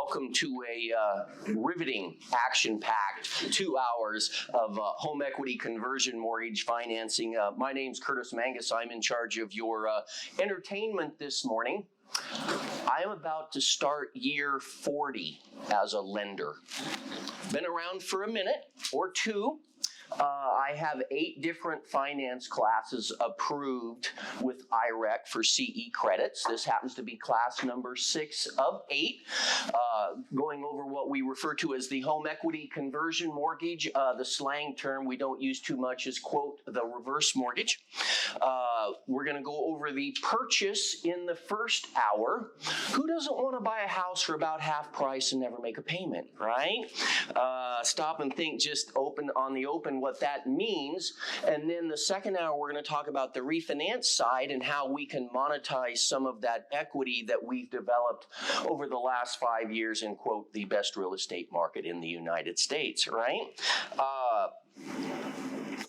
Welcome to a riveting, action-packed 2 hours of home equity conversion mortgage financing. My name's Curtis.Mangus. I'm in charge of your entertainment this morning. I am about to start year 40 as a lender. Been around for a minute or two. I have 8 different finance classes approved with IREC for CE credits. This happens to be class number 6 of 8, going over what we refer to as the home equity conversion mortgage. The slang term we don't use too much is, quote, the reverse mortgage. We're going to go over the purchase in the first hour. Who doesn't want to buy a house for about half price and never make a payment, right? Stop and think just on the open what that means. And then the second hour, we're going to talk about the refinance side and how we can monetize some of that equity that we've developed over the last 5 years in, quote, the best real estate market in the United States, right?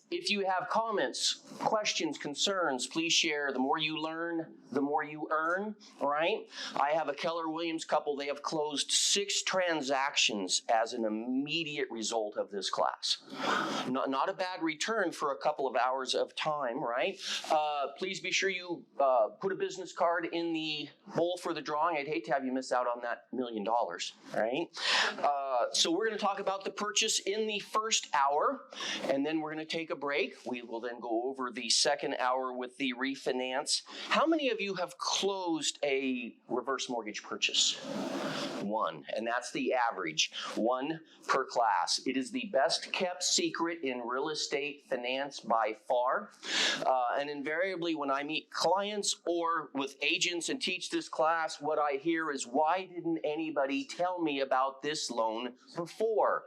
If you have comments, questions, concerns, please share. The more you learn, the more you earn, all right? I have a Keller Williams couple. They have closed 6 transactions as an immediate result of this class. Not a bad return for a couple of hours of time, right? Please be sure you put a business card in the bowl for the drawing. I'd hate to have you miss out on that $1 million, right? So we're going to talk about the purchase in the first hour, and then we're going to take a break. We will then go over the second hour with the refinance. How many of you have closed a reverse mortgage purchase? 1, and that's the average, 1 per class. It is the best kept secret in real estate finance by far. And invariably when I meet clients or with agents and teach this class, what I hear is, why didn't anybody tell me about this loan before?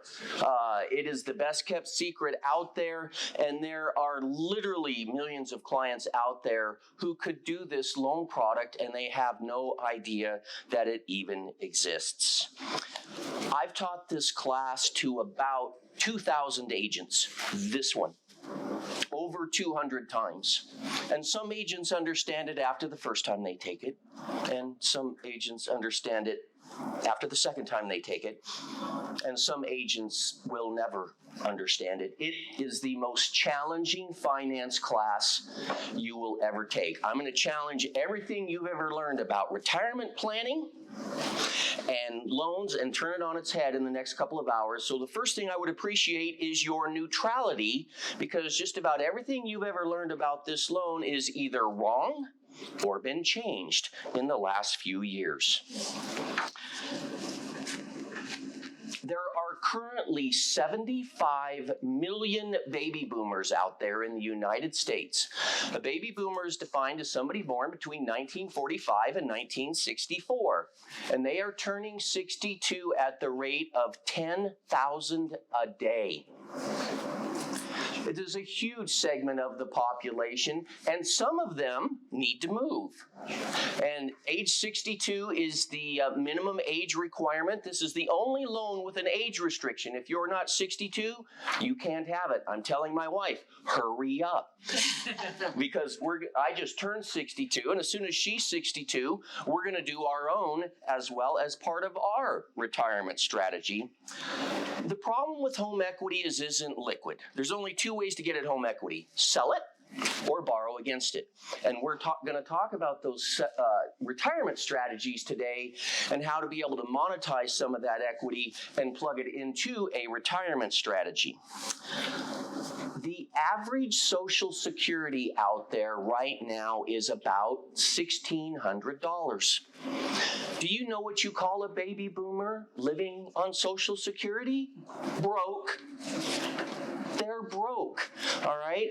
It is the best kept secret out there, and there are literally millions of clients out there who could do this loan product and they have no idea that it even exists. I've taught this class to about 2,000 agents, this one, over 200 times. And some agents understand it after the first time they take it, and some agents understand it after the second time they take it, and some agents will never understand it. It is the most challenging finance class you will ever take. I'm going to challenge everything you've ever learned about retirement planning and loans and turn it on its head in the next couple of hours. So the first thing I would appreciate is your neutrality, because just about everything you've ever learned about this loan is either wrong or been changed in the last few years. There are currently 75 million baby boomers out there in the United States. A baby boomer is defined as somebody born between 1945 and 1964. And they are turning 62 at the rate of 10,000 a day. It is a huge segment of the population, and some of them need to move. And age 62 is the minimum age requirement. This is the only loan with an age restriction. If you're not 62, you can't have it. I'm telling my wife, hurry up. Because I just turned 62, and as soon as she's 62, we're going to do our own as well as part of our retirement strategy. The problem with home equity is it isn't liquid. There's only 2 ways to get at home equity: sell it or borrow against it. And we're going to talk about those retirement strategies today and how to be able to monetize some of that equity and plug it into a retirement strategy. The average Social Security out there right now is about $1,600. Do you know what you call a baby boomer living on Social Security? Broke. They're broke, all right?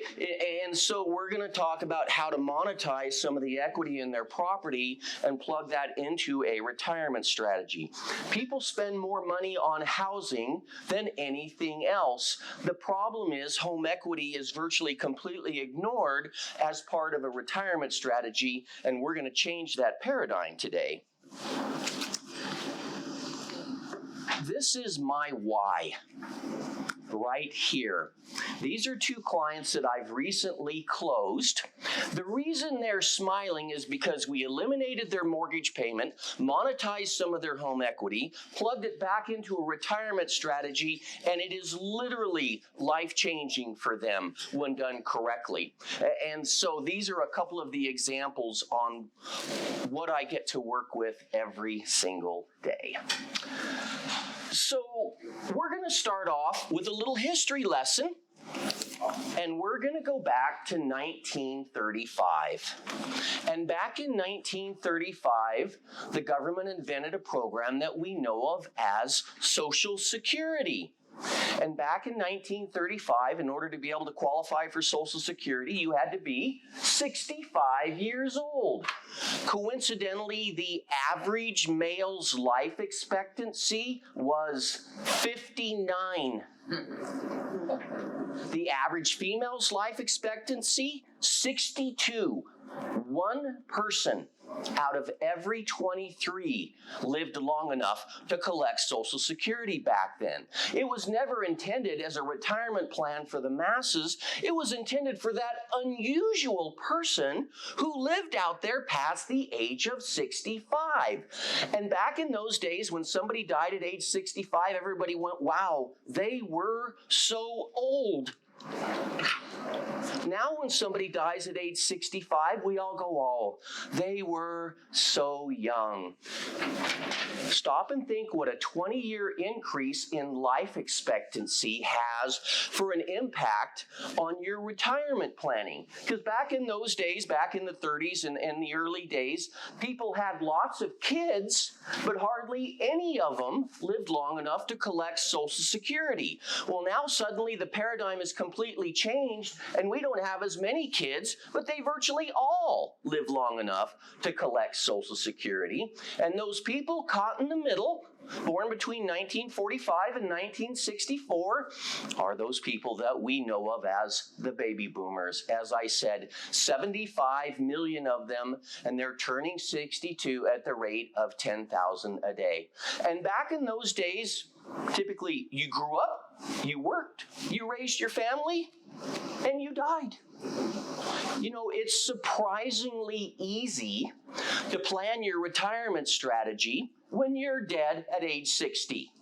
And so we're going to talk about how to monetize some of the equity in their property and plug that into a retirement strategy. People spend more money on housing than anything else. The problem is home equity is virtually completely ignored as part of a retirement strategy, and we're going to change that paradigm today. This is my why. right here. These are two clients that I've recently closed. The reason they're smiling is because we eliminated their mortgage payment, monetized some of their home equity, plugged it back into a retirement strategy, and it is literally life-changing for them when done correctly. And so these are a couple of the examples on what I get to work with every single day. So we're going to start off with a little history lesson, and we're going to go back to 1935. And back in 1935, the government invented a program that we know of as Social Security. And back in 1935, in order to be able to qualify for Social Security, you had to be 65 years old. Coincidentally, the average male's life expectancy was 59. The average female's life expectancy, 62. One person out of every 23 lived long enough to collect Social Security back then. It was never intended as a retirement plan for the masses. It was intended for that unusual person who lived out there past the age of 65. And back in those days, when somebody died at age 65, everybody went, wow, they were so old. Now when somebody dies at age 65, we all go, oh, they were so young. Stop and think what a 20-year increase in life expectancy has for an impact on your retirement planning. Because back in those days, back in the 30s and the early days, people had lots of kids, but hardly any of them lived long enough to collect Social Security. Well, now suddenly the paradigm is completely changed, and we don't have as many kids, but they virtually all live long enough to collect Social Security. And those people caught in the middle, born between 1945 and 1964, are those people that we know of as the baby boomers. As I said, 75 million of them, and they're turning 62 at the rate of 10,000 a day. And back in those days, typically you grew up, you worked, you raised your family, and you died. You know, it's surprisingly easy to plan your retirement strategy when you're dead at age 60.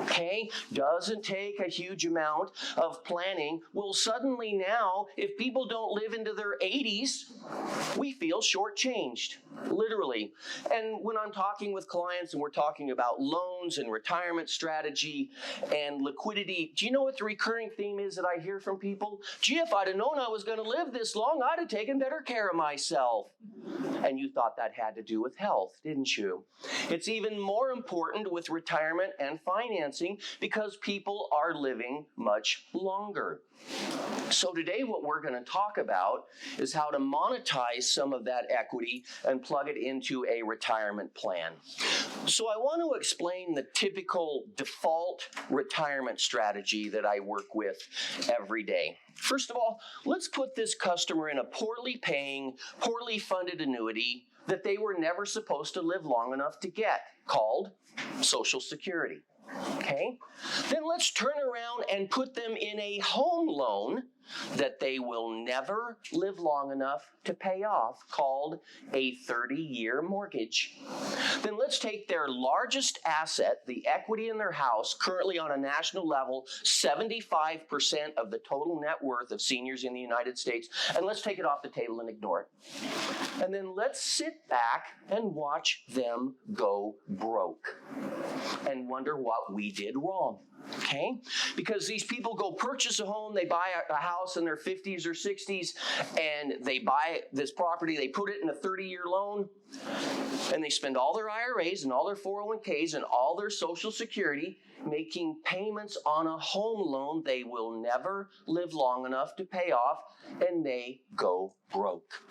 Okay? Doesn't take a huge amount of planning. Well, suddenly now, if people don't live into their 80s, we feel shortchanged, literally. And when I'm talking with clients and we're talking about loans and retirement strategy and liquidity, do you know what the recurring theme is that I hear from people? Gee, if I'd have known I was going to live this long, I'd have taken better care of myself. And you thought that had to do with health, didn't you? It's even more important with retirement and financing because people are living much longer. So today what we're going to talk about is how to monetize some of that equity and plug it into a retirement plan. So I want to explain the typical default retirement strategy that I work with every day. First of all, let's put this customer in a poorly paying, poorly funded annuity that they were never supposed to live long enough to get, called Social Security. Okay? Then let's turn around and put them in a home loan that they will never live long enough to pay off, called a 30-year mortgage. Then let's take their largest asset, the equity in their house, currently on a national level, 75% of the total net worth of seniors in the United States, and let's take it off the table and ignore it. And then let's sit back and watch them go broke and wonder what we did wrong. Okay? Because these people go purchase a home, they buy a house in their 50s or 60s, and they buy this property, they put it in a 30-year loan, and they spend all their IRAs and all their 401ks and all their Social Security making payments on a home loan they will never live long enough to pay off, and they go broke.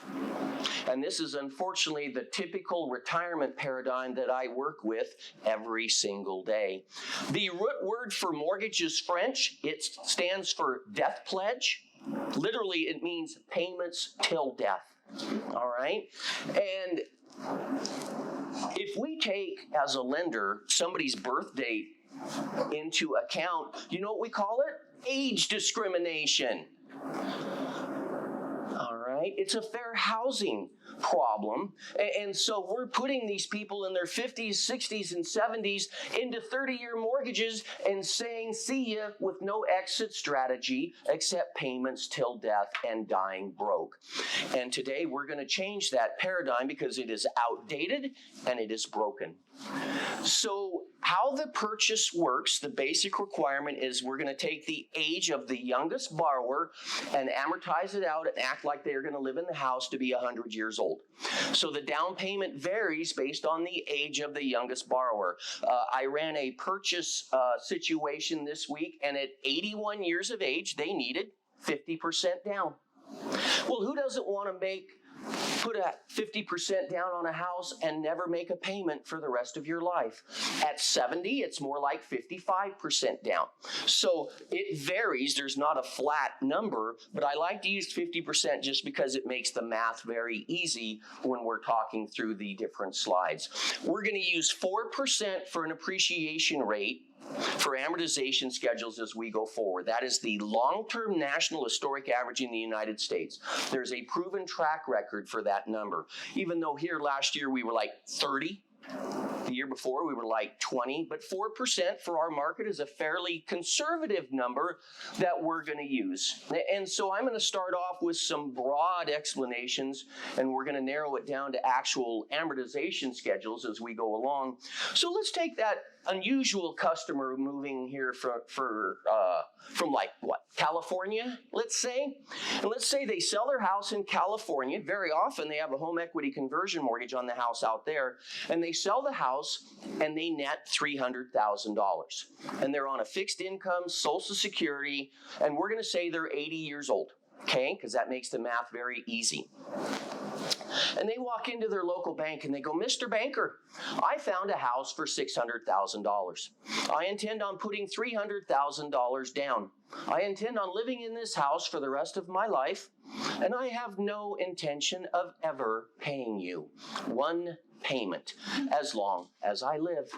And this is unfortunately the typical retirement paradigm that I work with every single day. The root word for mortgage is French. It stands for death pledge. Literally, it means payments till death. All right? And if we take, as a lender, somebody's birth date into account, you know what we call it? age discrimination. All right, it's a fair housing problem. And so we're putting these people in their 50s, 60s, and 70s into 30-year mortgages and saying, see ya, with no exit strategy except payments till death and dying broke. And today we're going to change that paradigm because it is outdated and it is broken. So how the purchase works, the basic requirement is we're going to take the age of the youngest borrower and amortize it out and act like they're going to live in the house to be 100 years old. So the down payment varies based on the age of the youngest borrower. I ran a purchase situation this week, and at 81 years of age, they needed 50% down. Well, who doesn't want to put a 50% down on a house and never make a payment for the rest of your life? At 70, it's more like 55% down. So it varies. There's not a flat number, but I like to use 50% just because it makes the math very easy when we're talking through the different slides. We're going to use 4% for an appreciation rate for amortization schedules as we go forward. That is the long-term national historic average in the United States. There's a proven track record for that number. Even though here last year we were like 30, the year before we were like 20, but 4% for our market is a fairly conservative number that we're going to use. And so I'm going to start off with some broad explanations, and we're going to narrow it down to actual amortization schedules as we go along. So let's take that unusual customer moving here from like what, California, let's say. And let's say they sell their house in California. Very often they have a home equity conversion mortgage on the house out there, and they sell the house and they net $300,000. And they're on a fixed income, Social Security, and we're going to say they're 80 years old, okay? Because that makes the math very easy. And they walk into their local bank and they go, Mr. Banker, I found a house for $600,000. I intend on putting $300,000 down. I intend on living in this house for the rest of my life, and I have no intention of ever paying you one payment as long as I live.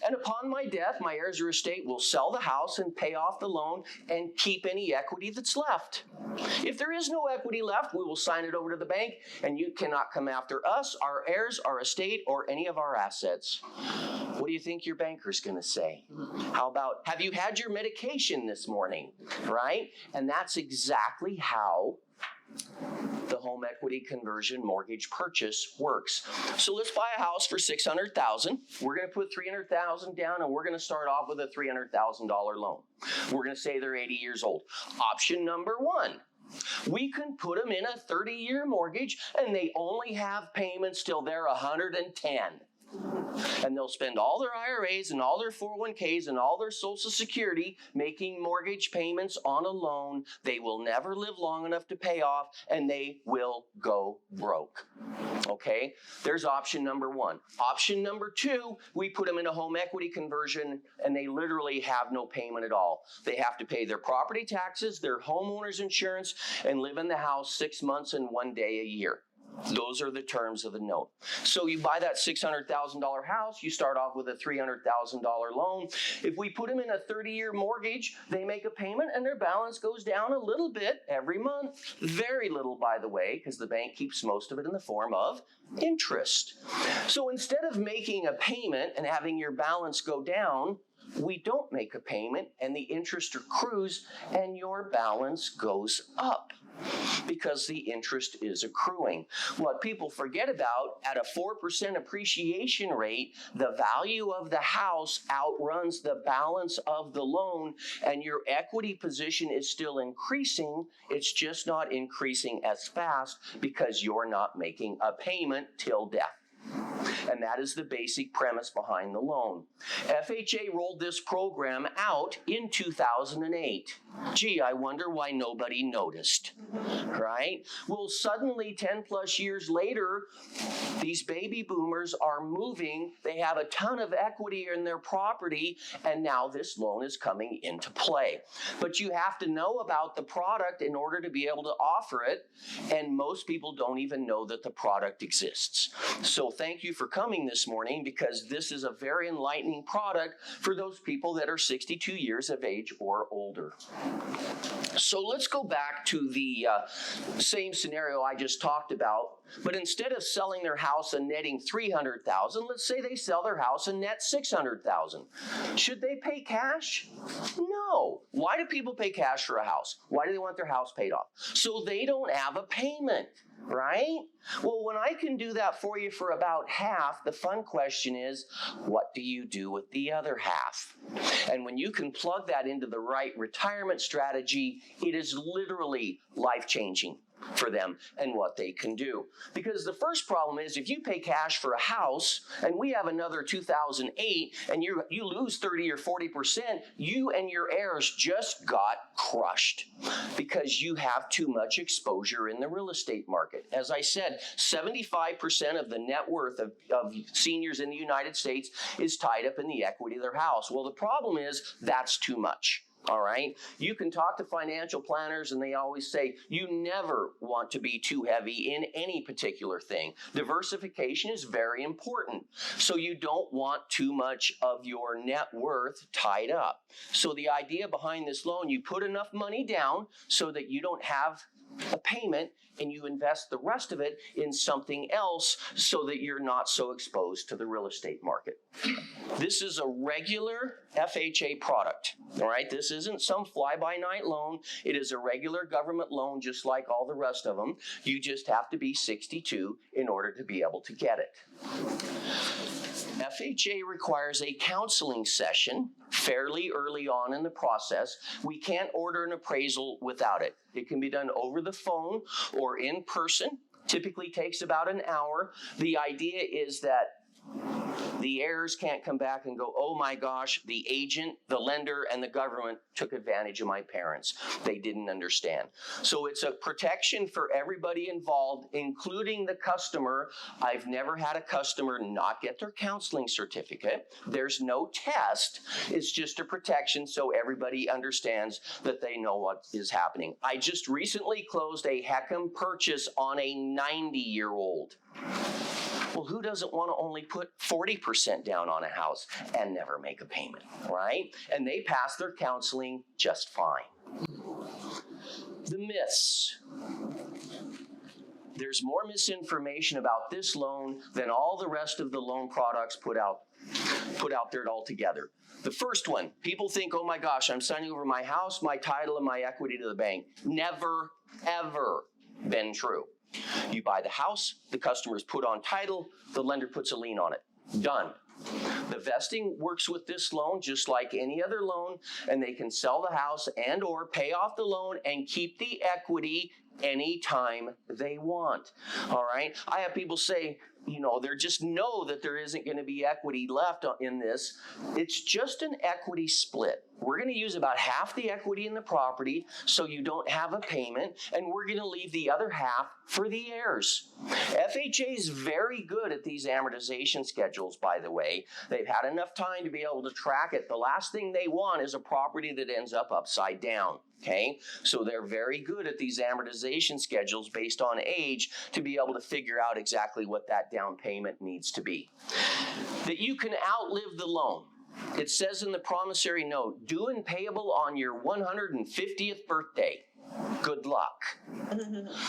And upon my death, my heirs or estate will sell the house and pay off the loan and keep any equity that's left. If there is no equity left, we will sign it over to the bank, and you cannot come after us, our heirs, our estate, or any of our assets. What do you think your banker's going to say? How about, have you had your medication this morning? Right? And that's exactly how the home equity conversion mortgage purchase works. So let's buy a house for $600,000. We're going to put $300,000 down, and we're going to start off with a $300,000 loan. We're going to say they're 80 years old. Option number one, we can put them in a 30-year mortgage, and they only have payments till they're 110. And they'll spend all their IRAs and all their 401ks and all their Social Security making mortgage payments on a loan they will never live long enough to pay off, and they will go broke. Okay, there's option number one. Option number two, we put them in a home equity conversion, and they literally have no payment at all. They have to pay their property taxes, their homeowner's insurance, and live in the house 6 months and 1 day a year. Those are the terms of the note. So you buy that $600,000 house, you start off with a $300,000 loan. If we put them in a 30-year mortgage, they make a payment and their balance goes down a little bit every month. Very little, by the way, because the bank keeps most of it in the form of interest. So instead of making a payment and having your balance go down, we don't make a payment and the interest accrues and your balance goes up, because the interest is accruing. What people forget about, at a 4% appreciation rate, the value of the house outruns the balance of the loan, and your equity position is still increasing. It's just not increasing as fast because you're not making a payment till death. And that is the basic premise behind the loan. FHA rolled this program out in 2008. Gee, I wonder why nobody noticed, right? Well, suddenly 10 plus years later, these baby boomers are moving. They have a ton of equity in their property, and now this loan is coming into play. But you have to know about the product in order to be able to offer it, and most people don't even know that the product exists. So thank you you for coming this morning because this is a very enlightening product for those people that are 62 years of age or older. So let's go back to the same scenario I just talked about, but instead of selling their house and netting $300,000, let's say they sell their house and net $600,000. Should they pay cash? No. Why do people pay cash for a house? Why do they want their house paid off? So they don't have a payment, right? Well, when I can do that for you for about half, the fun question is, what do you do with the other half? And when you can plug that into the right retirement strategy, it is literally life-changing for them and what they can do. Because the first problem is if you pay cash for a house and we have another 2008 and you lose 30 or 40%, you and your heirs just got crushed because you have too much exposure in the real estate market. As I said, 75% of the net worth of seniors in the United States is tied up in the equity of their house. Well, the problem is that's too much. All right. You can talk to financial planners and they always say you never want to be too heavy in any particular thing. Diversification is very important. So you don't want too much of your net worth tied up. So the idea behind this loan, you put enough money down so that you don't have a payment and you invest the rest of it in something else so that you're not so exposed to the real estate market. This is a regular FHA product, all right? This isn't some fly-by-night loan. It is a regular government loan just like all the rest of them. You just have to be 62 in order to be able to get it. FHA requires a counseling session fairly early on in the process. We can't order an appraisal without it. It can be done over the phone or in person. Typically takes about an hour. The idea is that the heirs can't come back and go, oh my gosh, the agent, the lender, and the government took advantage of my parents. They didn't understand. So it's a protection for everybody involved, including the customer. I've never had a customer not get their counseling certificate. There's no test. It's just a protection so everybody understands that they know what is happening. I just recently closed a HECM purchase on a 90-year-old. Well, who doesn't want to only put 40% down on a house and never make a payment, right? And they pass their counseling just fine. The myths. There's more misinformation about this loan than all the rest of the loan products put out there altogether. The first one, people think, oh my gosh, I'm signing over my house, my title, and my equity to the bank. Never, ever been true. You buy the house, the customer's put on title, the lender puts a lien on it. Done. The vesting works with this loan just like any other loan, and they can sell the house and or pay off the loan and keep the equity anytime they want. All right? I have people say, they just know that there isn't going to be equity left in this. It's just an equity split. We're going to use about half the equity in the property so you don't have a payment, and we're going to leave the other half for the heirs. FHA is very good at these amortization schedules, by the way. They've had enough time to be able to track it. The last thing they want is a property that ends up upside down. Okay, so they're very good at these amortization schedules based on age to be able to figure out exactly what that down payment needs to be. That you can outlive the loan. It says in the promissory note, due and payable on your 150th birthday. Good luck.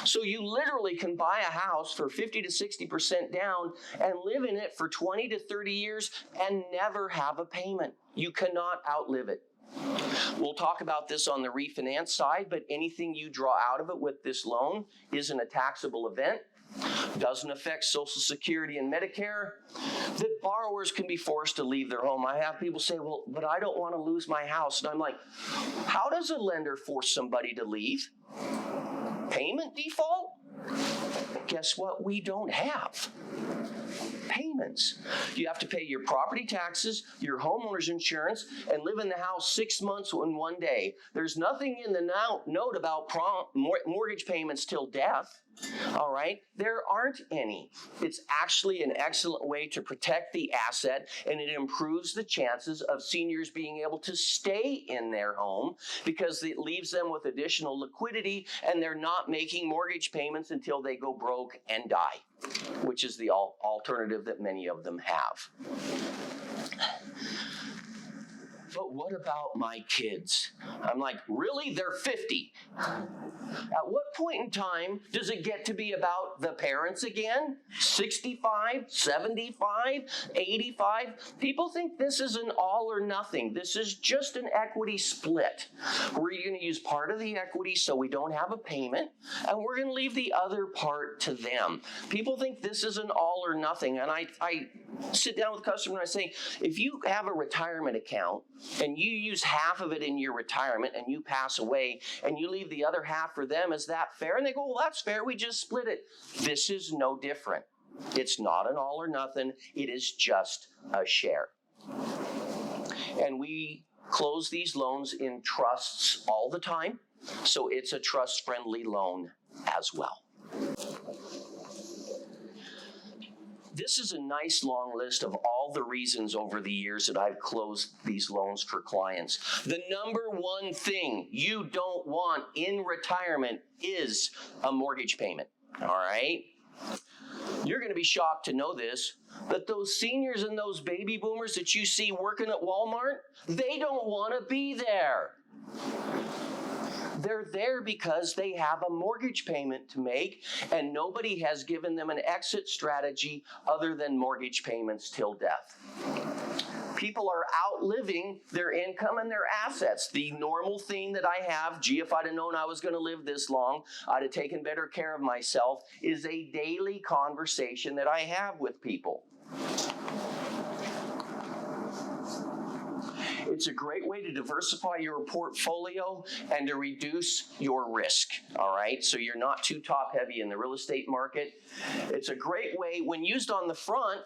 So you literally can buy a house for 50 to 60% down and live in it for 20 to 30 years and never have a payment. You cannot outlive it. We'll talk about this on the refinance side, but anything you draw out of it with this loan isn't a taxable event, doesn't affect Social Security and Medicare, that borrowers can be forced to leave their home. I have people say, well, but I don't want to lose my house. And I'm like, how does a lender force somebody to leave? Payment default? Guess what? We don't have payments. You have to pay your property taxes, your homeowner's insurance, and live in the house 6 months in 1 day. There's nothing in the note about mortgage payments till death. All right, there aren't any. It's actually an excellent way to protect the asset, and it improves the chances of seniors being able to stay in their home because it leaves them with additional liquidity and they're not making mortgage payments until they go broke and die, which is the alternative that many of them have. But what about my kids? I'm like, really? They're 50. At what point in time does it get to be about the parents again? 65, 75, 85? People think this is an all or nothing. This is just an equity split. We're going to use part of the equity so we don't have a payment, and we're going to leave the other part to them. People think this is an all or nothing, and I sit down with a customer and I say, if you have a retirement account and you use half of it in your retirement and you pass away and you leave the other half for them, is that fair? And they go, well, that's fair. We just split it. This is no different. It's not an all or nothing. It is just a share. And we close these loans in trusts all the time. So it's a trust-friendly loan as well. This is a nice long list of all the reasons over the years that I've closed these loans for clients. The number one thing you don't want in retirement is a mortgage payment, all right? You're going to be shocked to know this, but those seniors and those baby boomers that you see working at Walmart, they don't want to be there. They're there because they have a mortgage payment to make, and nobody has given them an exit strategy other than mortgage payments till death. People are outliving their income and their assets. The normal thing that I have, gee, if I'd have known I was going to live this long, I'd have taken better care of myself, is a daily conversation that I have with people. It's a great way to diversify your portfolio and to reduce your risk, all right? So you're not too top-heavy in the real estate market. It's a great way, when used on the front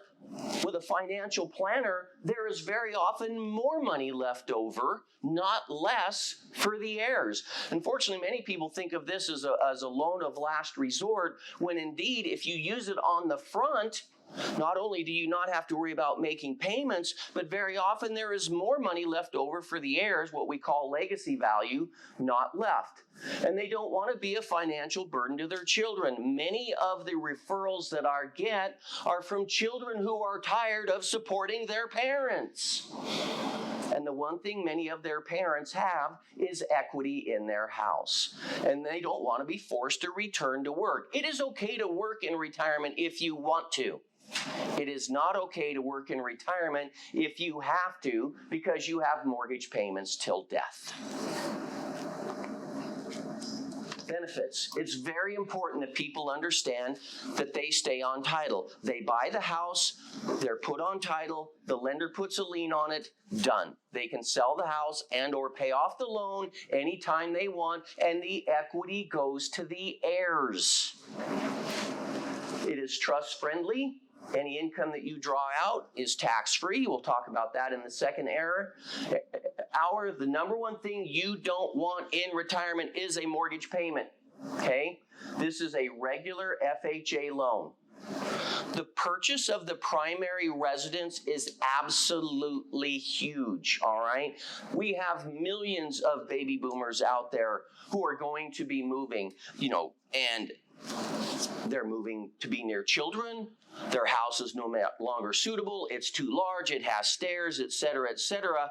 with a financial planner, there is very often more money left over, not less, for the heirs. Unfortunately, many people think of this as a loan of last resort, when indeed, if you use it on the front, not only do you not have to worry about making payments, but very often there is more money left over for the heirs, what we call legacy value, not left. And they don't want to be a financial burden to their children. Many of the referrals that I get are from children who are tired of supporting their parents. And the one thing many of their parents have is equity in their house. And they don't want to be forced to return to work. It is okay to work in retirement if you want to. It is not okay to work in retirement if you have to, because you have mortgage payments till death. Benefits. It's very important that people understand that they stay on title. They buy the house, they're put on title, the lender puts a lien on it, done. They can sell the house and or pay off the loan anytime they want, and the equity goes to the heirs. It is trust-friendly. Any income that you draw out is tax-free. We'll talk about that in the second hour. The number one thing you don't want in retirement is a mortgage payment, okay? This is a regular FHA loan. The purchase of the primary residence is absolutely huge, all right? We have millions of baby boomers out there who are going to be moving, and they're moving to be near children. Their house is no longer suitable. It's too large. It has stairs, et cetera, et cetera.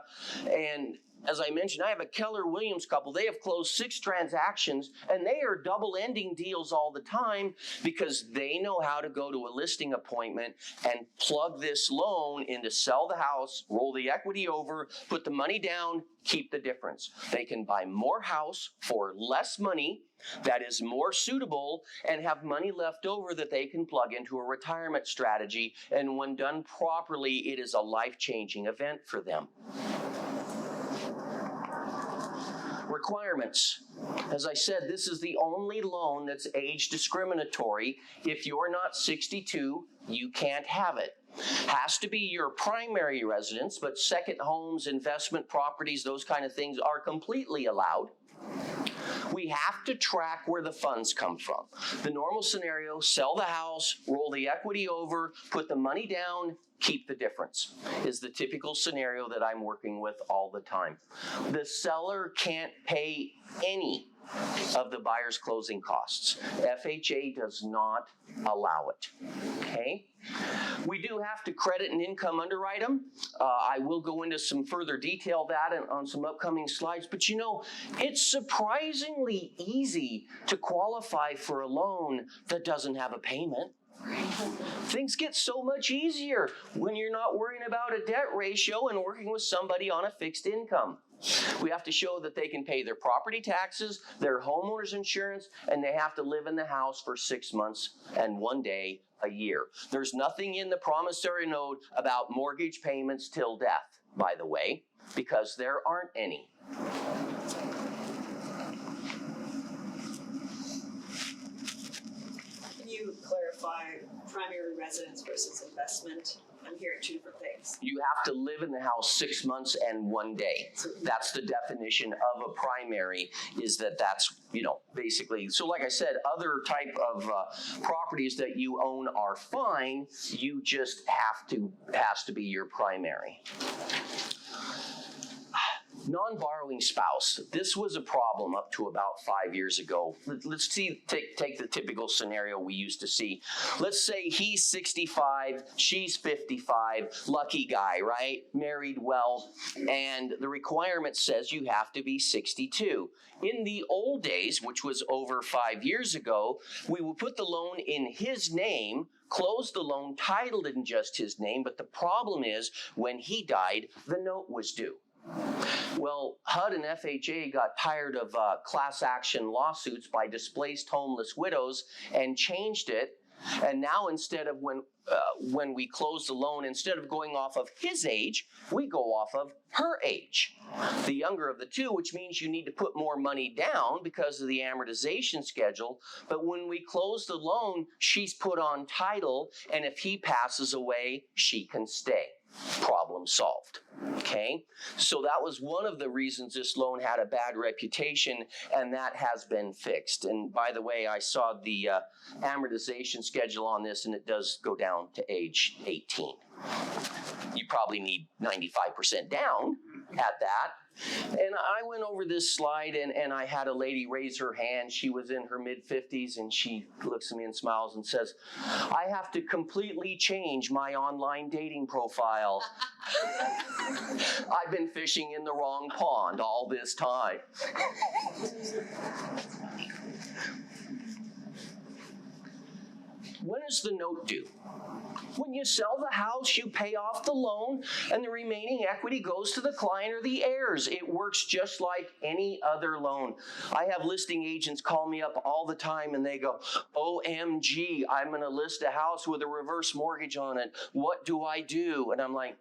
And as I mentioned, I have a Keller-Williams couple. They have closed 6 transactions, and they are double-ending deals all the time because they know how to go to a listing appointment and plug this loan in to sell the house, roll the equity over, put the money down, keep the difference. They can buy more house for less money that is more suitable and have money left over that they can plug into a retirement strategy. And when done properly, it is a life-changing event for them. Requirements. As I said, this is the only loan that's age discriminatory. If you're not 62, you can't have it. Has to be your primary residence, but second homes, investment properties, those kind of things are completely allowed. We have to track where the funds come from. The normal scenario, sell the house, roll the equity over, put the money down, keep the difference, is the typical scenario that I'm working with all the time. The seller can't pay any of the buyer's closing costs. FHA does not allow it, okay? We do have to credit and income underwrite them. I will go into some further detail that on some upcoming slides, but you know, it's surprisingly easy to qualify for a loan that doesn't have a payment. Things get so much easier when you're not worrying about a debt ratio and working with somebody on a fixed income. We have to show that they can pay their property taxes, their homeowner's insurance, and they have to live in the house for 6 months and 1 day a year. There's nothing in the promissory note about mortgage payments till death, by the way, because there aren't any. Can you clarify primary residence versus investment? I'm hearing two different things. You have to live in the house 6 months and 1 day. That's the definition of a primary, is that's, basically. So like I said, other type of properties that you own are fine. You just has to be your primary. Non-borrowing spouse. This was a problem up to about 5 years ago. Let's take the typical scenario we used to see. Let's say he's 65, she's 55, lucky guy, right? Married well, and the requirement says you have to be 62. In the old days, which was over 5 years ago, we would put the loan in his name, close the loan, titled in just his name, but the problem is when he died, the note was due. Well, HUD and FHA got tired of class action lawsuits by displaced homeless widows and changed it. And now instead of when we close the loan, instead of going off of his age, we go off of her age. The younger of the two, which means you need to put more money down because of the amortization schedule. But when we close the loan, she's put on title, and if he passes away, she can stay. Problem solved. Okay? So that was one of the reasons this loan had a bad reputation, and that has been fixed. And by the way, I saw the amortization schedule on this, and it does go down to age 18. You probably need 95% down at that. And I went over this slide, and I had a lady raise her hand. She was in her mid-50s, and she looks at me and smiles and says, "I have to completely change my online dating profile. I've been fishing in the wrong pond all this time." When is the note due? When you sell the house, you pay off the loan, and the remaining equity goes to the client or the heirs. It works just like any other loan. I have listing agents call me up all the time, and they go, "OMG, I'm going to list a house with a reverse mortgage on it. What do I do?" And I'm like,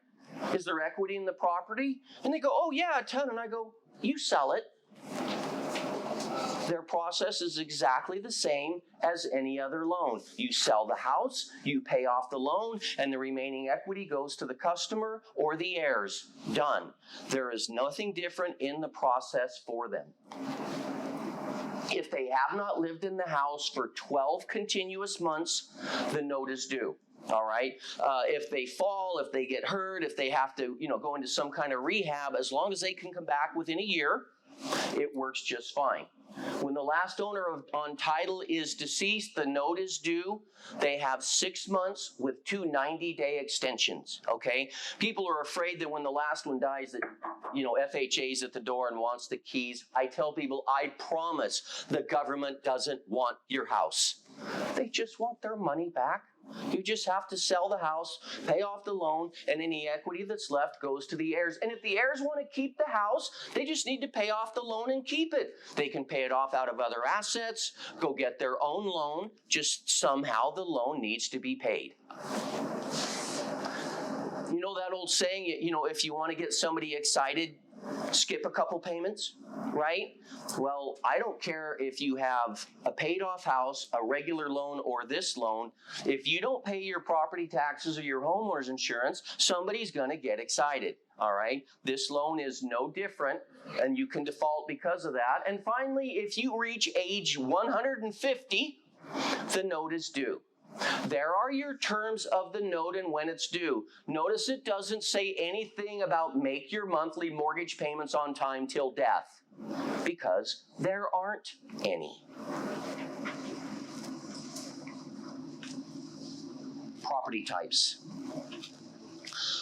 "Is there equity in the property?" And they go, "Oh yeah, a ton." And I go, "You sell it." Their process is exactly the same as any other loan. You sell the house, you pay off the loan, and the remaining equity goes to the customer or the heirs. Done. There is nothing different in the process for them. If they have not lived in the house for 12 continuous months, the note is due. All right. If they fall, if they get hurt, if they have to, go into some kind of rehab, as long as they can come back within a year, it works just fine. When the last owner on title is deceased, the note is due. They have 6 months with 2 90-day extensions, okay? People are afraid that when the last one dies that, FHA's at the door and wants the keys. I tell people, I promise the government doesn't want your house. They just want their money back. You just have to sell the house, pay off the loan, and any equity that's left goes to the heirs. And if the heirs want to keep the house, they just need to pay off the loan and keep it. They can pay it off out of other assets, go get their own loan, just somehow the loan needs to be paid. You know that old saying, if you want to get somebody excited, skip a couple payments, right? Well, I don't care if you have a paid off house, a regular loan, or this loan. If you don't pay your property taxes or your homeowner's insurance, somebody's gonna get excited, all right? This loan is no different, and you can default because of that. And finally, if you reach age 150, the note is due. There are your terms of the note and when it's due. Notice it doesn't say anything about make your monthly mortgage payments on time till death, because there aren't any. Property types.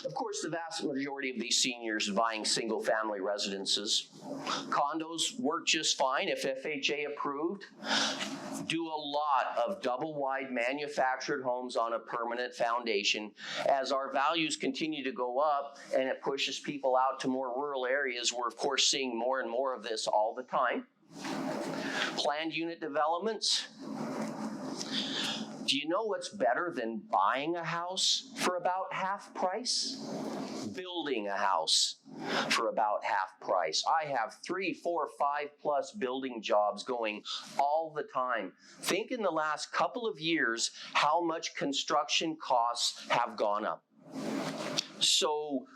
Of course, the vast majority of these seniors are buying single-family residences. Condos work just fine if FHA approved. Do a lot of double-wide manufactured homes on a permanent foundation. As our values continue to go up and it pushes people out to more rural areas, we're of course seeing more and more of this all the time. Planned unit developments. Do you know what's better than buying a house for about half price? Building a house for about half price. I have 3, 4, 5+ building jobs going all the time. Think in the last couple of years how much construction costs have gone up. So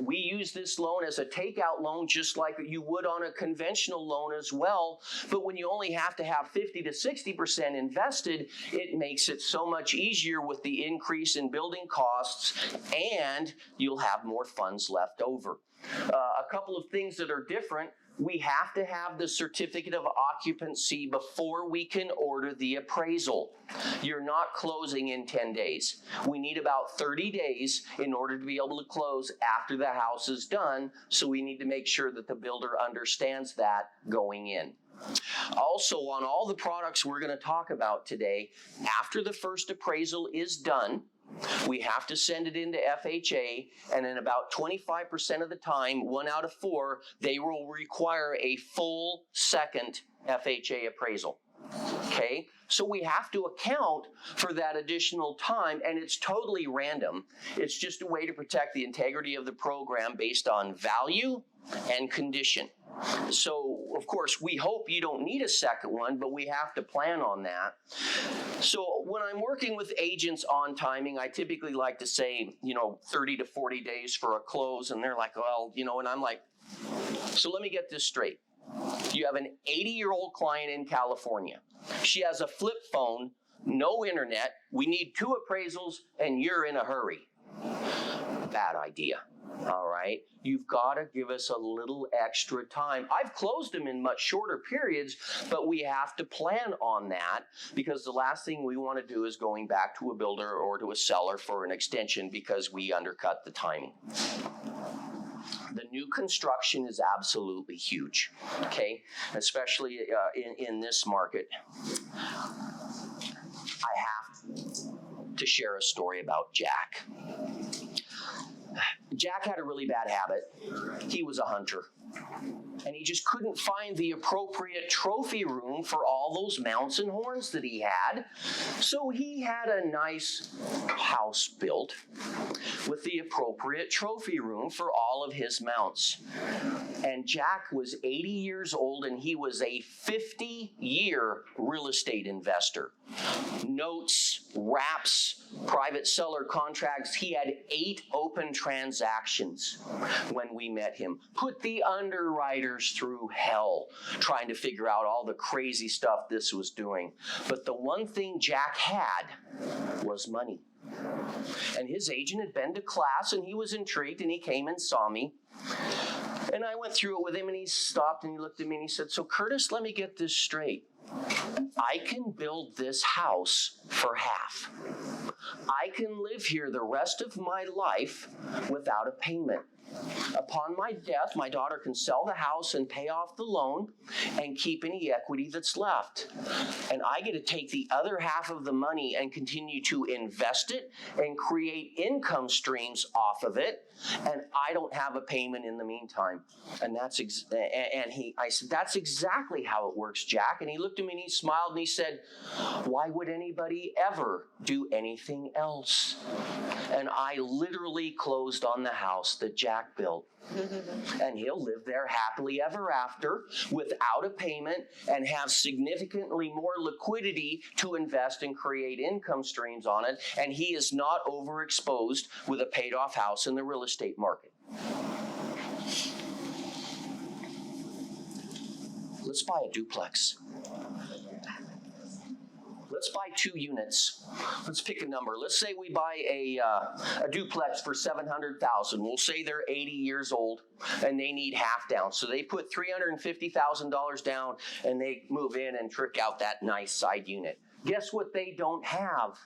we use this loan as a takeout loan just like you would on a conventional loan as well. But when you only have to have 50 to 60% invested, it makes it so much easier with the increase in building costs, and you'll have more funds left over. A couple of things that are different. We have to have the certificate of occupancy before we can order the appraisal. You're not closing in 10 days. We need about 30 days in order to be able to close after the house is done, so we need to make sure that the builder understands that going in. Also, on all the products we're going to talk about today, after the first appraisal is done, we have to send it into FHA, and in about 25% of the time, 1 out of 4, they will require a full second FHA appraisal. Okay, so we have to account for that additional time, and it's totally random. It's just a way to protect the integrity of the program based on value and condition. So, of course, we hope you don't need a second one, but we have to plan on that. So when I'm working with agents on timing, I typically like to say, 30 to 40 days for a close, and they're like, well, and I'm like, so let me get this straight. You have an 80-year-old client in California. She has a flip phone, no internet. We need 2 appraisals, and you're in a hurry. Bad idea. All right, you've got to give us a little extra time. I've closed them in much shorter periods, but we have to plan on that, because the last thing we want to do is going back to a builder or to a seller for an extension because we undercut the timing. The new construction is absolutely huge, okay, especially in this market. I have to share a story about Jack. Jack had a really bad habit. He was a hunter, and he just couldn't find the appropriate trophy room for all those mounts and horns that he had. So he had a nice house built with the appropriate trophy room for all of his mounts. And Jack was 80 years old, and he was a 50-year real estate investor. Notes, wraps, private seller contracts. He had 8 open transactions when we met him. Put the underwriters through hell trying to figure out all the crazy stuff this was doing. But the one thing Jack had was money. And his agent had been to class, and he was intrigued, and he came and saw me. And I went through it with him, and he stopped and he looked at me and he said, so Curtis, let me get this straight. I can build this house for half. I can live here the rest of my life without a payment. Upon my death, my daughter can sell the house and pay off the loan and keep any equity that's left. And I get to take the other half of the money and continue to invest it and create income streams off of it. And I don't have a payment in the meantime. And I said, that's exactly how it works, Jack. And he looked at me and he smiled and he said, why would anybody ever do anything else? And I literally closed on the house that Jack cul-de-sac built. And he'll live there happily ever after without a payment and have significantly more liquidity to invest and create income streams on it. And he is not overexposed with a paid off house in the real estate market. Let's buy a duplex. Let's buy 2 units. Let's pick a number. Let's say we buy a duplex for $700,000. We'll say they're 80 years old and they need half down. So they put $350,000 down and they move in and trick out that nice side unit. Guess what they don't have?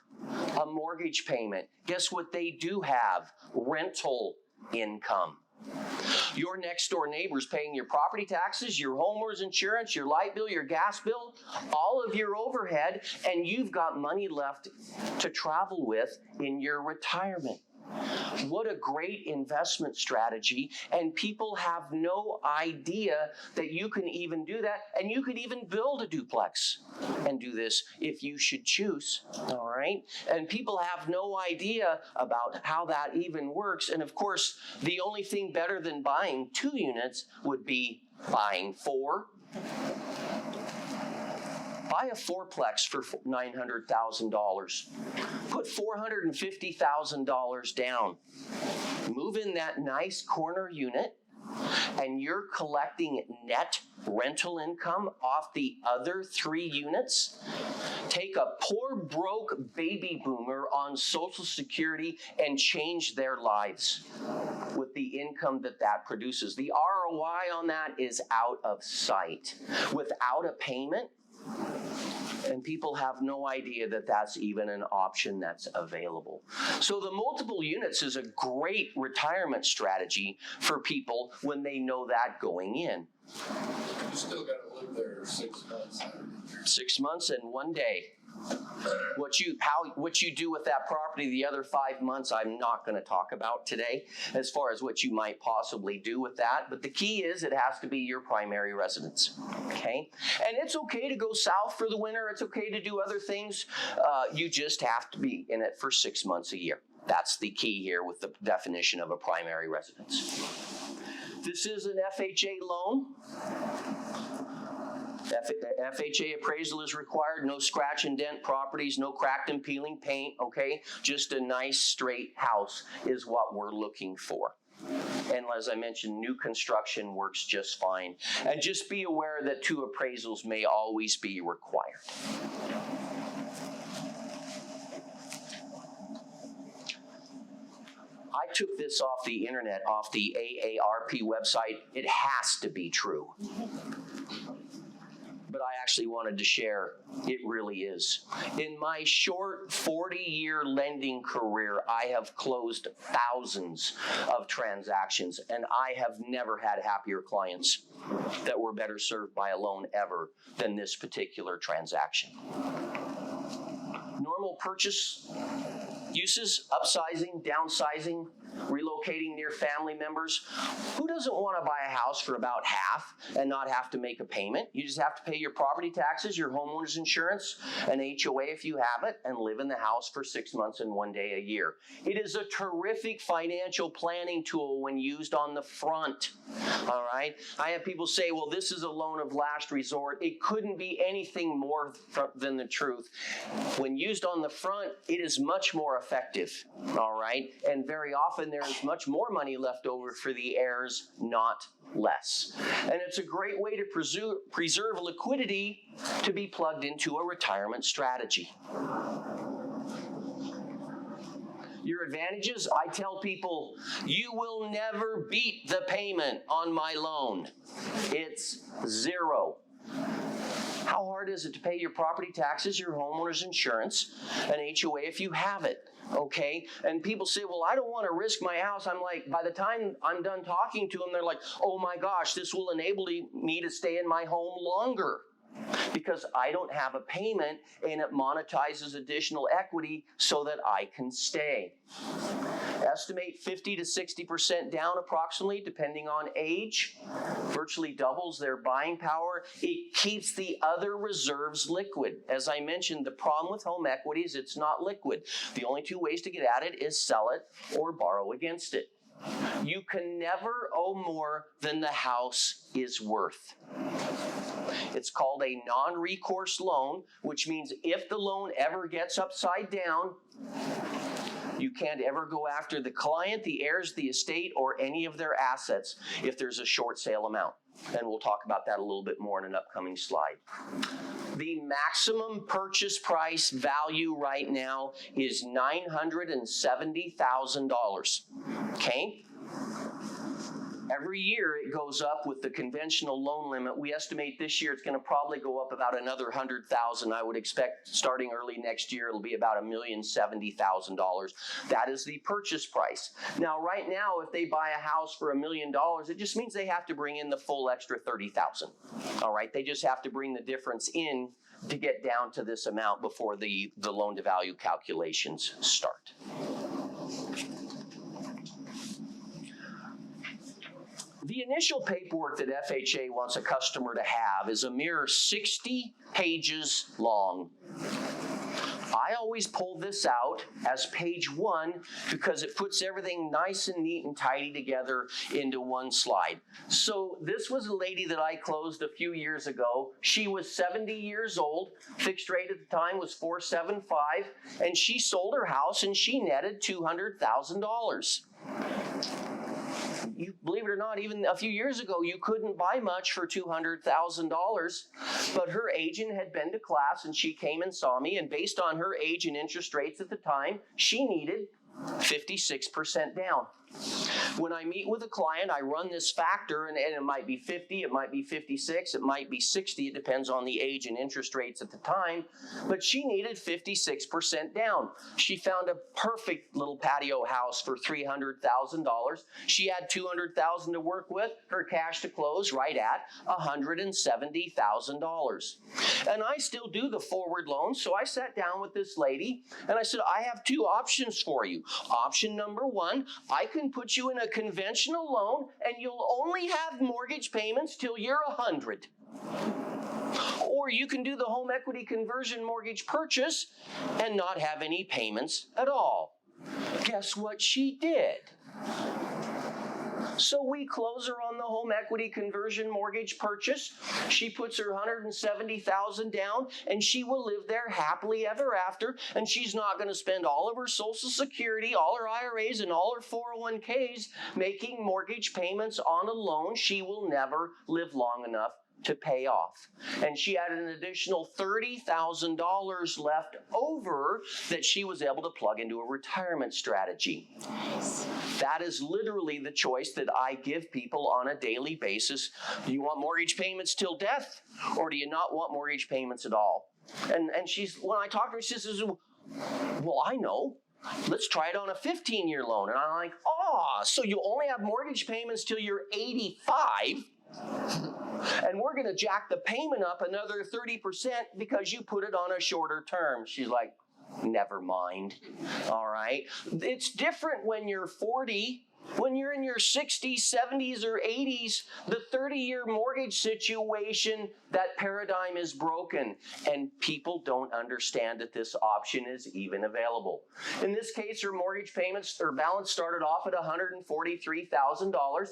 A mortgage payment. Guess what they do have? Rental income. Your next door neighbor's paying your property taxes, your homeowner's insurance, your light bill, your gas bill, all of your overhead, and you've got money left to travel with in your retirement. What a great investment strategy, and people have no idea that you can even do that, and you could even build a duplex and do this if you should choose, all right? And people have no idea about how that even works, and of course, the only thing better than buying 2 units would be buying 4. Buy a 4-plex for $900,000. Put $450,000 down. Move in that nice corner unit, and you're collecting net rental income off the other 3 units. Take a poor broke baby boomer on Social Security and change their lives with the income that produces. The ROI on that is out of sight. Without a payment, and people have no idea that that's even an option that's available. So the multiple units is a great retirement strategy for people when they know that going in. You still got to live there 6 months. 6 months and 1 day. What you do with that property the other 5 months, I'm not going to talk about today as far as what you might possibly do with that. But the key is it has to be your primary residence. Okay? And it's okay to go south for the winter. It's okay to do other things. You just have to be in it for 6 months a year. That's the key here with the definition of a primary residence. This is an FHA loan. FHA appraisal is required. No scratch and dent properties, no cracked and peeling paint, okay? Just a nice straight house is what we're looking for. And as I mentioned, new construction works just fine. And just be aware that 2 appraisals may always be required. I took this off the internet, off the AARP website. It has to be true. But I actually wanted to share, it really is. In my short 40-year lending career, I have closed thousands of transactions, and I have never had happier clients that were better served by a loan ever than this particular transaction. Normal purchase uses, upsizing, downsizing, relocating near family members. Who doesn't want to buy a house for about half and not have to make a payment? You just have to pay your property taxes, your homeowner's insurance, an HOA if you have it, and live in the house for 6 months and 1 day a year. It is a terrific financial planning tool when used on the front. All right? I have people say, well, this is a loan of last resort. It couldn't be anything more than the truth. When used on the front, it is much more effective. All right? And very often there is much more money left over for the heirs, not less. And it's a great way to preserve liquidity to be plugged into a retirement strategy. Your advantages, I tell people, you will never beat the payment on my loan. It's 0. How hard is it to pay your property taxes, your homeowner's insurance, an HOA if you have it? Okay, and people say, well, I don't want to risk my house. I'm like, by the time I'm done talking to them, they're like, oh my gosh, this will enable me to stay in my home longer because I don't have a payment and it monetizes additional equity so that I can stay. Estimate 50 to 60% down approximately, depending on age. Virtually doubles their buying power. It keeps the other reserves liquid. As I mentioned, the problem with home equity is it's not liquid. The only 2 ways to get at it is sell it or borrow against it. You can never owe more than the house is worth. It's called a non-recourse loan, which means if the loan ever gets upside down, you can't ever go after the client, the heirs, the estate, or any of their assets if there's a short sale amount. And we'll talk about that a little bit more in an upcoming slide. The maximum purchase price value right now is $970,000. Okay? Every year it goes up with the conventional loan limit. We estimate this year it's going to probably go up about another $100,000. I would expect starting early next year it'll be about $1,070,000. That is the purchase price. Now, right now, if they buy a house for $1 million, it just means they have to bring in the full extra $30,000. All right, they just have to bring the difference in to get down to this amount before the loan-to-value calculations start. The initial paperwork that FHA wants a customer to have is a mere 60 pages long. I always pull this out as page 1 because it puts everything nice and neat and tidy together into one slide. So this was a lady that I closed a few years ago. She was 70 years old. Fixed rate at the time was $475, and she sold her house and she netted $200,000. You believe it or not, even a few years ago, you couldn't buy much for $200,000, but her agent had been to class and she came and saw me, and based on her age and interest rates at the time, she needed 56% down. When I meet with a client, I run this factor, and it might be 50, it might be 56, it might be 60. It depends on the age and interest rates at the time. But she needed 56% down. She found a perfect little patio house for $300,000. She had $200,000 to work with. Her cash to close right at $170,000. And I still do the forward loan, so I sat down with this lady and I said, I have two options for you. Option number 1, I can put you in a conventional loan and you'll only have mortgage payments till you're 100. Or you can do the home equity conversion mortgage purchase and not have any payments at all. Guess what she did? So we close her on the home equity conversion mortgage purchase. She puts her $170,000 down, and she will live there happily ever after. And she's not going to spend all of her Social Security, all her IRAs, and all her 401ks making mortgage payments on a loan she will never live long enough to pay off. And she had an additional $30,000 left over that she was able to plug into a retirement strategy. Nice. That is literally the choice that I give people on a daily basis. Do you want mortgage payments till death, or do you not want mortgage payments at all? And when I talk to her, she says, well, I know. Let's try it on a 15-year loan. And I'm like, so you only have mortgage payments till you're 85, and we're going to jack the payment up another 30% because you put it on a shorter term. She's like, never mind. All right. It's different when you're 40. When you're in your 60s, 70s, or 80s, the 30-year mortgage situation, that paradigm is broken, and people don't understand that this option is even available. In this case, her mortgage payments or balance started off at $143,000.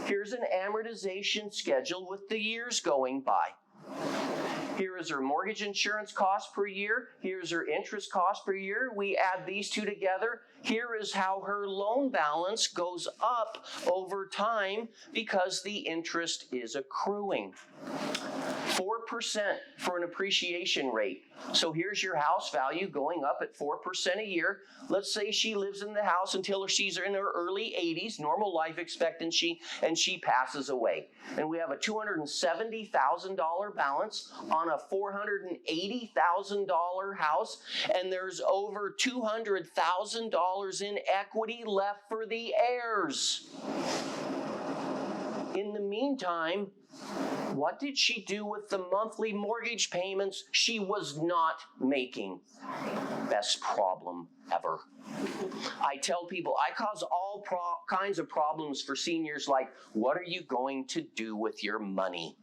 Here's an amortization schedule with the years going by. Here is her mortgage insurance cost per year. Here's her interest cost per year. We add these two together. Here is how her loan balance goes up over time because the interest is accruing. 4% for an appreciation rate. So here's your house value going up at 4% a year. Let's say she lives in the house until she's in her early 80s, normal life expectancy, and she passes away. And we have a $270,000 balance on a $480,000 house, and there's over $200,000 in equity left for the heirs. In the meantime, what did she do with the monthly mortgage payments she was not making? Best problem ever. I tell people I cause all kinds of problems for seniors, like, what are you going to do with your money?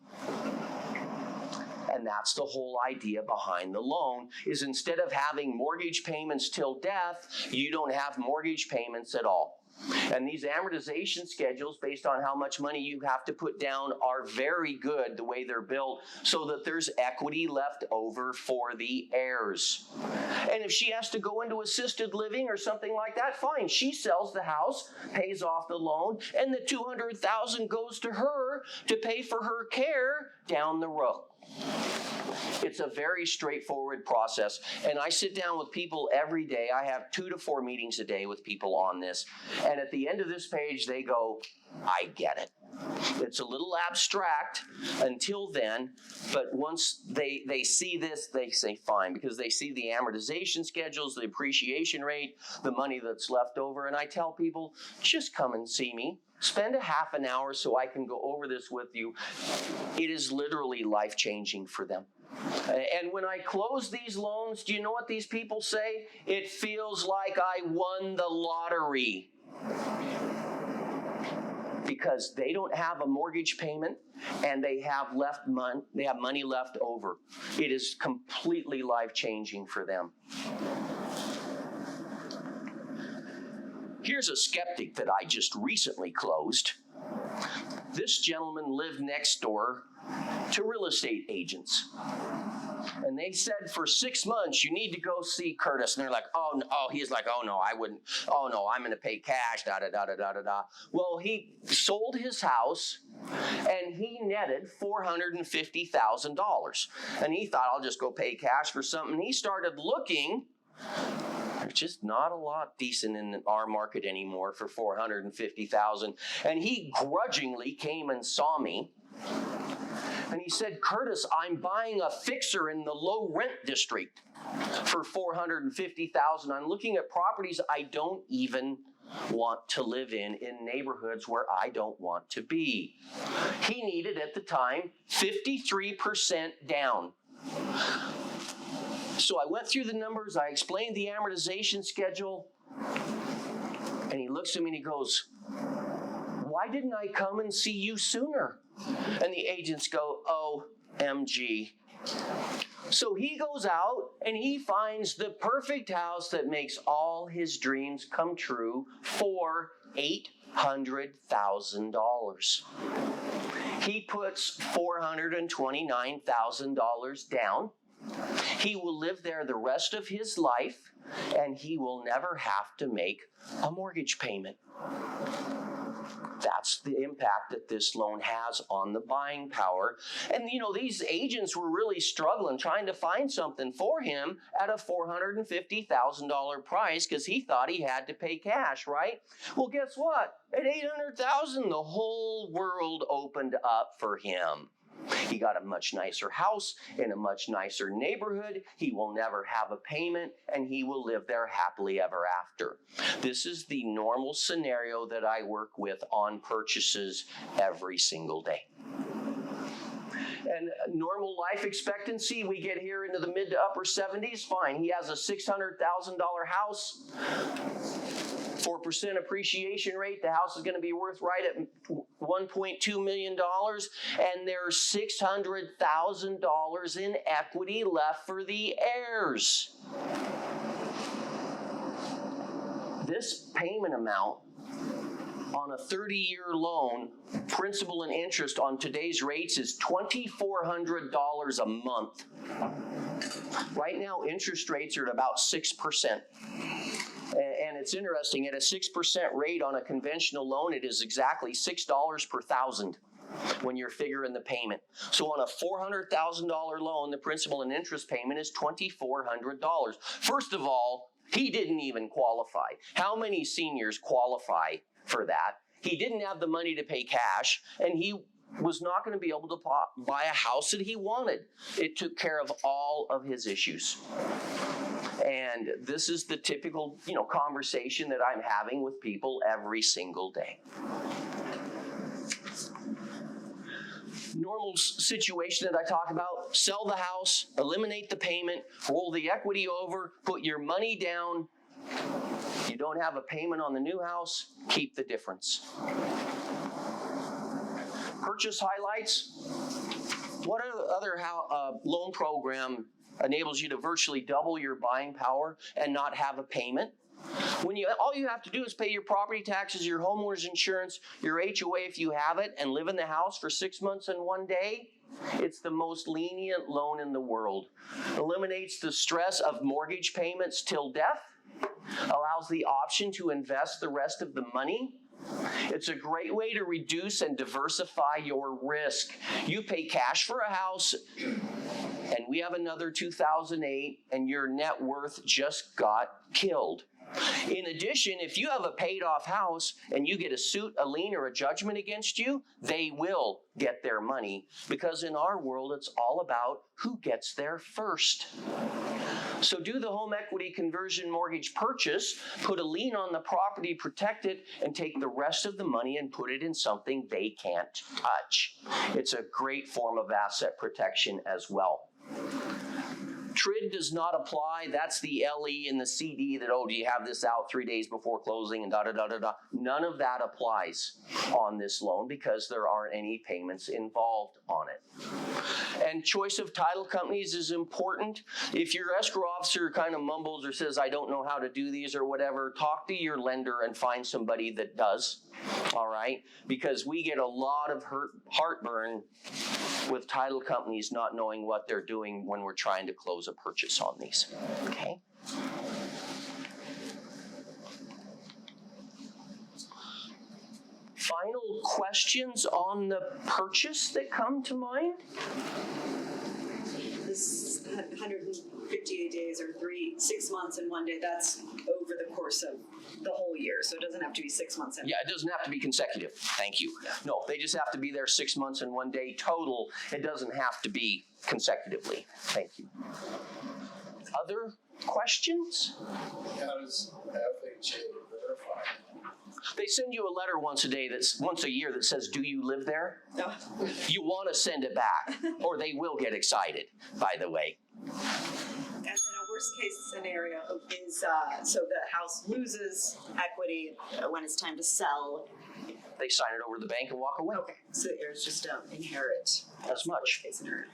And that's the whole idea behind the loan, is instead of having mortgage payments till death, you don't have mortgage payments at all. And these amortization schedules, based on how much money you have to put down, are very good the way they're built so that there's equity left over for the heirs. And if she has to go into assisted living or something like that, fine. She sells the house, pays off the loan, and the $200,000 goes to her to pay for her care down the road. It's a very straightforward process, and I sit down with people every day. I have 2 to 4 meetings a day with people on this, and at the end of this page, they go, I get it. It's a little abstract until then, but once they see this, they say fine, because they see the amortization schedules, the appreciation rate, the money that's left over, and I tell people, just come and see me. Spend a half an hour so I can go over this with you. It is literally life-changing for them. And when I close these loans, do you know what these people say? It feels like I won the lottery. Because they don't have a mortgage payment and they have money left over. It is completely life-changing for them. Here's a skeptic that I just recently closed. This gentleman lived next door to real estate agents. And they said for 6 months, you need to go see Curtis. And they're like, he's like, oh no, I wouldn't. Oh no, I'm going to pay cash, da-da-da-da-da-da. Well, he sold his house and he netted $450,000. And he thought, I'll just go pay cash for something. And he started looking. There's just not a lot decent in our market anymore for $450,000. And he grudgingly came and saw me. And he said, Curtis, I'm buying a fixer in the low rent district for $450,000. I'm looking at properties I don't even want to live in neighborhoods where I don't want to be. He needed at the time 53% down. So I went through the numbers, I explained the amortization schedule, and he looks at me and he goes, why didn't I come and see you sooner? And the agents go, OMG. So he goes out and he finds the perfect house that makes all his dreams come true for $800,000. He puts $429,000 down. He will live there the rest of his life, and he will never have to make a mortgage payment. That's the impact that this loan has on the buying power. And, these agents were really struggling trying to find something for him at a $450,000 price because he thought he had to pay cash, right? Well, guess what? At $800,000, the whole world opened up for him. He got a much nicer house in a much nicer neighborhood. He will never have a payment, and he will live there happily ever after. This is the normal scenario that I work with on purchases every single day. And normal life expectancy, we get here into the mid to upper 70s, fine. He has a $600,000 house. 4% appreciation rate, the house is going to be worth right at $1.2 million, and there's $600,000 in equity left for the heirs. This payment amount on a 30-year loan, principal and interest on today's rates is $2,400 a month. Right now, interest rates are at about 6%. And it's interesting, at a 6% rate on a conventional loan, it is exactly $6 per thousand when you're figuring the payment. So on a $400,000 loan, the principal and interest payment is $2,400. First of all, he didn't even qualify. How many seniors qualify for that? He didn't have the money to pay cash, and he was not going to be able to buy a house that he wanted. It took care of all of his issues. And this is the typical, conversation that I'm having with people every single day. Normal situation that I talk about, sell the house, eliminate the payment, roll the equity over, put your money down. You don't have a payment on the new house, keep the difference. Purchase highlights. What other loan program enables you to virtually double your buying power and not have a payment? All you have to do is pay your property taxes, your homeowner's insurance, your HOA if you have it, and live in the house for 6 months and 1 day. It's the most lenient loan in the world. Eliminates the stress of mortgage payments till death. Allows the option to invest the rest of the money. It's a great way to reduce and diversify your risk. You pay cash for a house, and we have another 2008, and your net worth just got killed. In addition, if you have a paid off house and you get a suit, a lien, or a judgment against you, they will get their money, because in our world, it's all about who gets there first. So do the home equity conversion mortgage purchase, put a lien on the property, protect it, and take the rest of the money and put it in something they can't touch. It's a great form of asset protection as well. TRID does not apply. That's the LE and the CD that, do you have this out 3 days before closing and da-da-da-da-da. None of that applies on this loan because there aren't any payments involved on it. And choice of title companies is important. If your escrow officer kind of mumbles or says, I don't know how to do these or whatever, talk to your lender and find somebody that does, all right? Because we get a lot of heartburn with title companies not knowing what they're doing when we're trying to close a purchase on these, okay? Final questions on the purchase that come to mind? This 158 days or 6 months and 1 day, that's over the course of the whole year. So it doesn't have to be 6 months. Yeah, it doesn't have to be consecutive. Thank you. No, they just have to be there 6 months and 1 day total. It doesn't have to be consecutively. Thank you. Other questions? How does FHA verify? They send you a letter once a year that says, do you live there? No. You want to send it back, or they will get excited, by the way. And then a worst case scenario is, so the house loses equity when it's time to sell. They sign it over to the bank and walk away. Okay, so heirs just don't inherit as much. Worst case scenario.